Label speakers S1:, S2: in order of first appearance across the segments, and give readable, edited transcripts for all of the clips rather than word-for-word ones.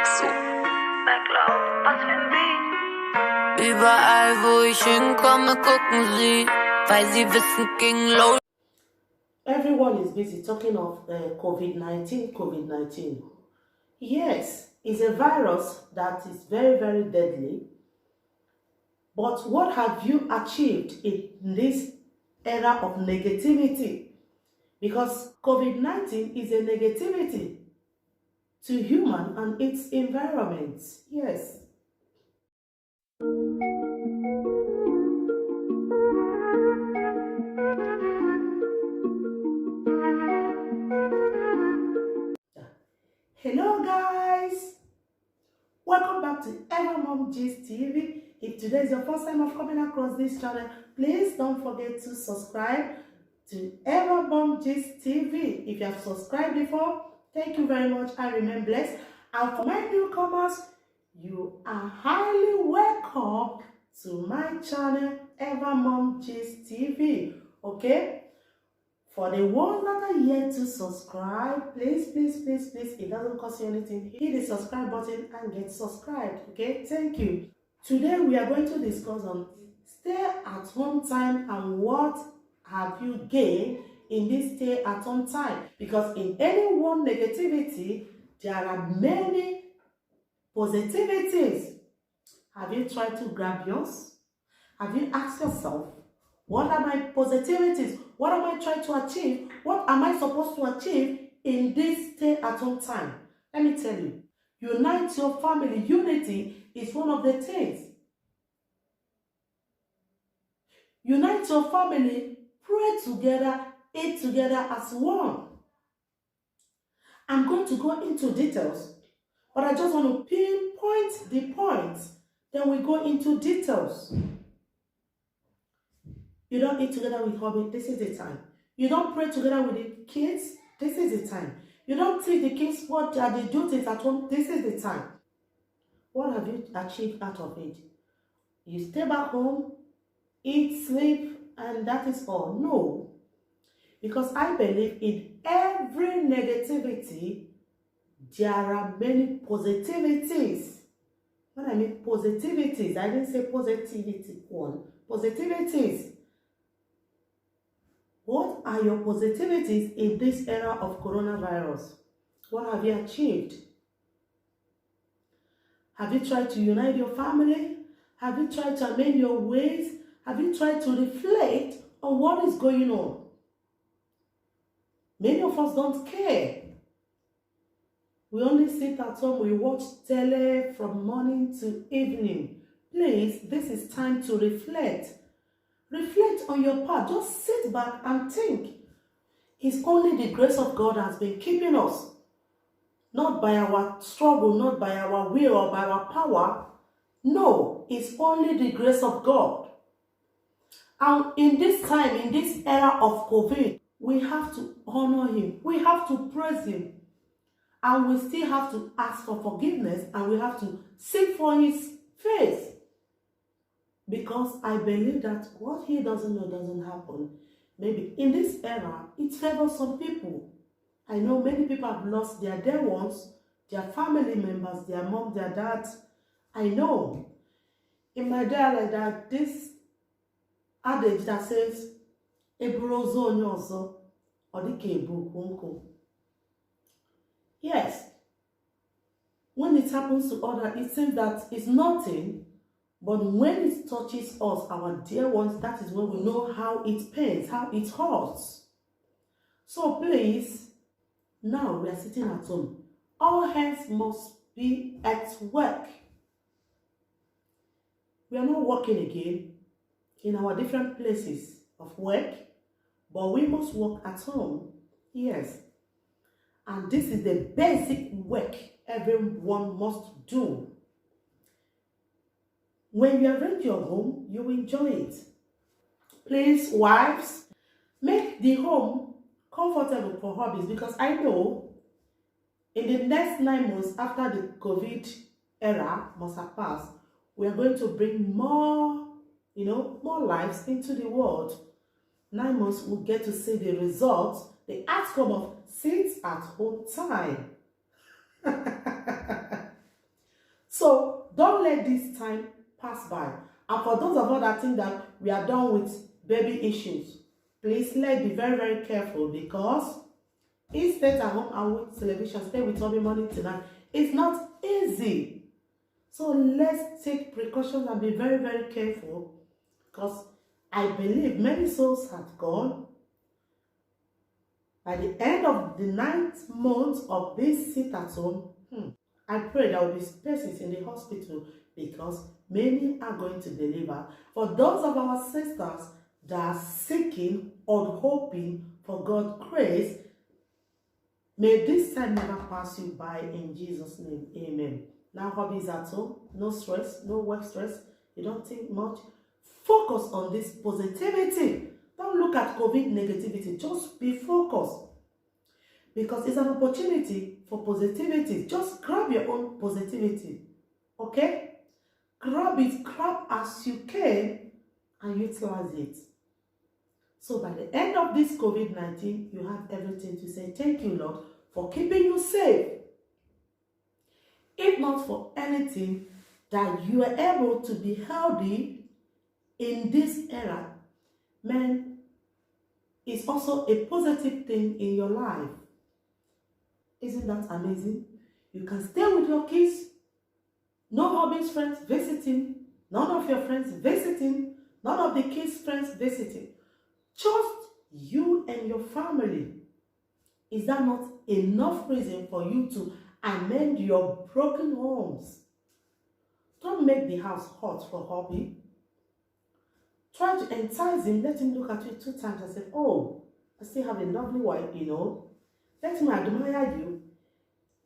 S1: So, MacLeod, was für ein Beat.
S2: Überall, wo ich hinkomme, gucken sie, weil sie wissen, ging los.
S3: Everyone is busy talking of COVID-19, COVID-19. Yes, it's a virus that is very, very deadly. But what have you achieved in this era of negativity? Because COVID-19 is a negativity to human and its environment. Yes. Hello guys, welcome back to Evermom Gist TV. If today is your first time of coming across this channel, please don't forget to subscribe to Evermom Gist TV. If you have subscribed before, thank you very much. I remain blessed. And for my newcomers, you are highly welcome to my channel Evermom Gist TV. Okay? For the ones that are yet to subscribe, please, it doesn't cost you anything. Hit the subscribe button and get subscribed. Okay, thank you. Today we are going to discuss on stay at home time and what have you gained in this stay at home time. Because in any one negativity, there are many positivities. Have you tried to grab yours? Have you asked yourself, what are my positivities? What am I trying to achieve? What am I supposed to achieve in this stay-at-home time? Let me tell you, unite your family. Unity is one of the things. Unite your family, pray together, eat together as one. I'm going to go into details, but I just want to pinpoint the points. Then we go into details. You don't eat together with hobby, this is the time. You don't pray together with the kids, this is the time. You don't teach the kids what are the duties at home, this is the time. What have you achieved out of it? You stay back home, eat, sleep, and that is all. No. Because I believe in every negativity, there are many positivities. When I mean positivities, I didn't say positivity one. Positivities. What are your positivities in this era of coronavirus? What have you achieved? Have you tried to unite your family? Have you tried to amend your ways? Have you tried to reflect on what is going on? Many of us don't care. We only sit at home, we watch tele from morning to evening. Please, this is time to reflect. Reflect on your part. Just sit back and think. It's only the grace of God has been keeping us. Not by our struggle, not by our will or by our power. No, it's only the grace of God. And in this time, in this era of COVID, we have to honor Him. We have to praise Him. And we still have to ask for forgiveness and we have to seek for His face. Because I believe that what He doesn't know doesn't happen. Maybe in this era, it favors some people. I know many people have lost their dear ones, their family members, their mom, their dad. I know. In my day like that, this adage that says, Ebrozo nyoso, odike ebu kunku. Yes. When it happens to others, it seems that it's nothing. But when it touches us, our dear ones, that is when we know how it pains, how it hurts. So please, now we are sitting at home. All hands must be at work. We are not working again in our different places of work, but we must work at home. Yes. And this is the basic work everyone must do. When you arrange your home, you enjoy it. Please, wives, make the home comfortable for hobbies, because I know in the next 9 months after the COVID era must have passed, we are going to bring more, more lives into the world. 9 months, we'll get to see the results, the outcome of sit at home time. So don't let this time pass by. And for those of us that think that we are done with baby issues, please let's be very, very careful, because instead at home and with television, stay with Toby Morning Tonight, it's not easy. So let's take precautions and be very, very careful, because I believe many souls have gone. By the end of the 9th month of this sit at home, I pray there will be spaces in the hospital, because many are going to deliver. For those of our sisters that are seeking or hoping for God's grace, may this time never pass you by, in Jesus' name. Amen. Now, hobbies at home, no stress, no work stress. You don't think much. Focus on this positivity. Don't look at COVID negativity. Just be focused. Because it's an opportunity for positivity. Just grab your own positivity. Okay? Grab it, grab as you can, and utilize it. So by the end of this COVID-19, you have everything to say, thank you, Lord, for keeping you safe. If not for anything, that you are able to be healthy in this era, man, it's also a positive thing in your life. Isn't that amazing? You can stay with your kids, no hobbies friends visiting, none of your friends visiting, none of the kids' friends visiting. Just you and your family. Is that not enough reason for you to amend your broken homes? Don't make the house hot for hobby. Try to entice him. Let him look at you 2 times and say, oh, I still have a lovely wife, you know. Let him admire you.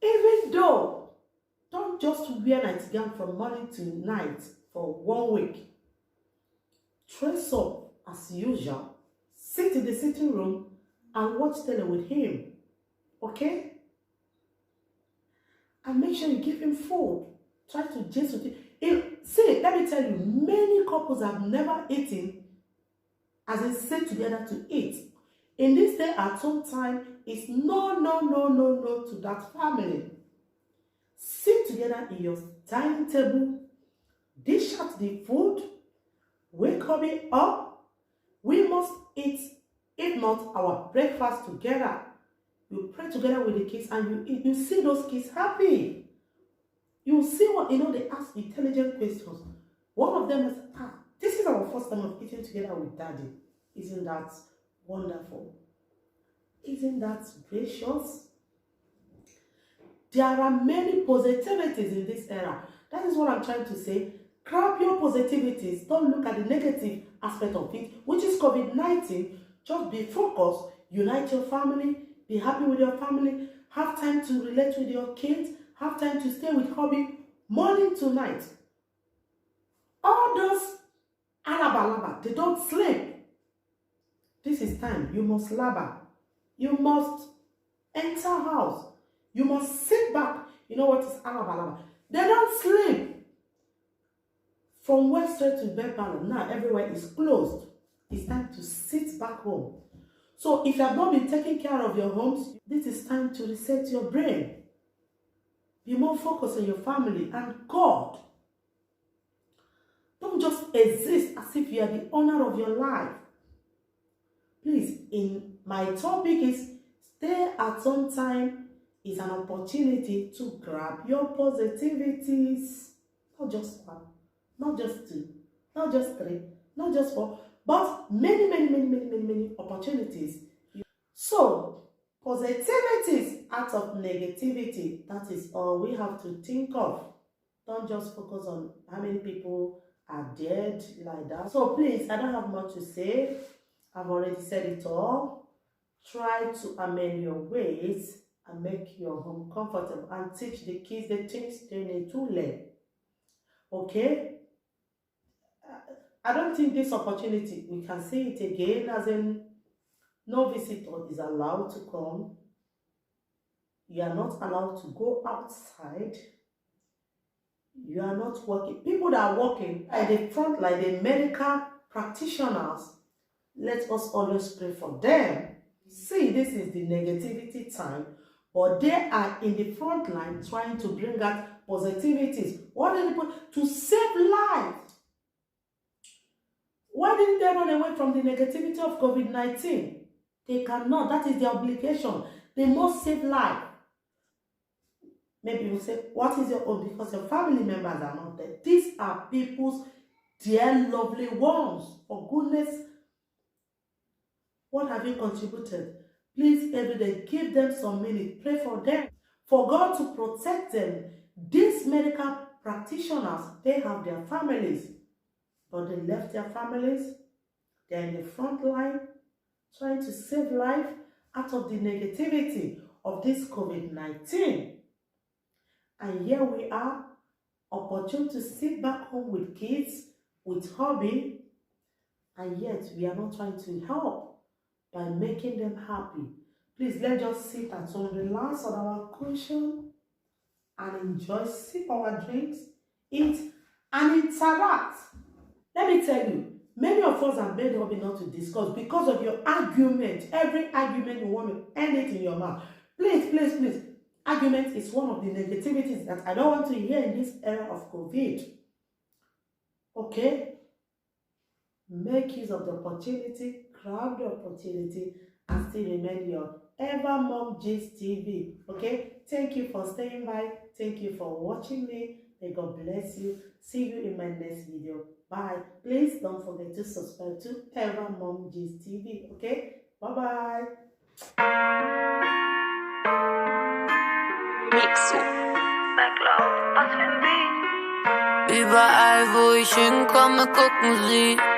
S3: Even though, don't just wear nightgown from morning to night for 1 week. Dress up as usual. Sit in the sitting room and watch tele with him. Okay? And make sure you give him food. Try to jest with him. See, let me tell you, many couples have never eaten as they sit together to eat. In this day at home time, it's no to that family. Sit together in your dining table, dish out the food, wake hubby up. We must eat, if not our breakfast together. You pray together with the kids and you eat. You see those kids happy. You see what, they ask intelligent questions. One of them is, this is our first time of eating together with daddy. Isn't that wonderful? Isn't that gracious? There are many positivities in this era. That is what I'm trying to say. Grab your positivities. Don't look at the negative aspect of it, which is COVID-19. Just be focused. Unite your family. Be happy with your family. Have time to relate with your kids. Have time to stay with hobby morning to night. All those alaba, they don't sleep. This is time. You must labor. You must enter house. You must sit back. You know what is alaba? They don't sleep. From West Street to Bedpalm, now everywhere is closed. It's time to sit back home. So if you have not been taking care of your homes, this is time to reset your brain. Be more focused on your family and God. Don't just exist as if you are the owner of your life. Please, my topic is stay at home time is an opportunity to grab your positivities. Not just 1, not just 2, not just 3, not just 4, but many opportunities. So, positivities out of negativity, that is all we have to think of. Don't just focus on how many people are dead like that. So please, I don't have much to say. I've already said it all. Try to amend your ways and make your home comfortable and teach the kids the things they need to learn. Okay? I don't think this opportunity, we can see it again, as in no visitor is allowed to come. You are not allowed to go outside. You are not working. People that are working at the front, like the medical practitioners, let us always pray for them. See, this is the negativity time, but they are in the front line trying to bring out positivities. What did they put? To save lives. Why didn't they run away from the negativity of COVID-19? They cannot. That is their obligation. They must save life. Maybe you say, what is your own? Because your family members are not there. These are people's dear lovely ones. For goodness, what have you contributed? Please, every day, give them some minutes. Pray for them. For God to protect them. These medical practitioners, they have their families. But they left their families. They are in the front line trying to save life out of the negativity of this COVID-19. And here we are, opportunity to sit back home with kids, with hobby, and yet we are not trying to help by making them happy. Please, let's just sit at home, relax on our cushion, and enjoy, sip our drinks, eat, and interact. Let me tell you, many of us have made hobby not to discuss because of your argument. Every argument you want to end it in your mouth. Please, please, please. Argument is one of the negativities that I don't want to hear in this era of COVID. Okay? Make use of the opportunity, grab the opportunity, and still remain your Ever Mom Gist TV. Okay? Thank you for staying by. Thank you for watching me. May God bless you. See you in my next video. Bye. Please don't forget to subscribe to Ever Mom Gist TV. Okay? Bye-bye.
S1: Mixo. MacLeod, was für ein Beat.
S2: Überall, wo ich hinkomme, gucken sie.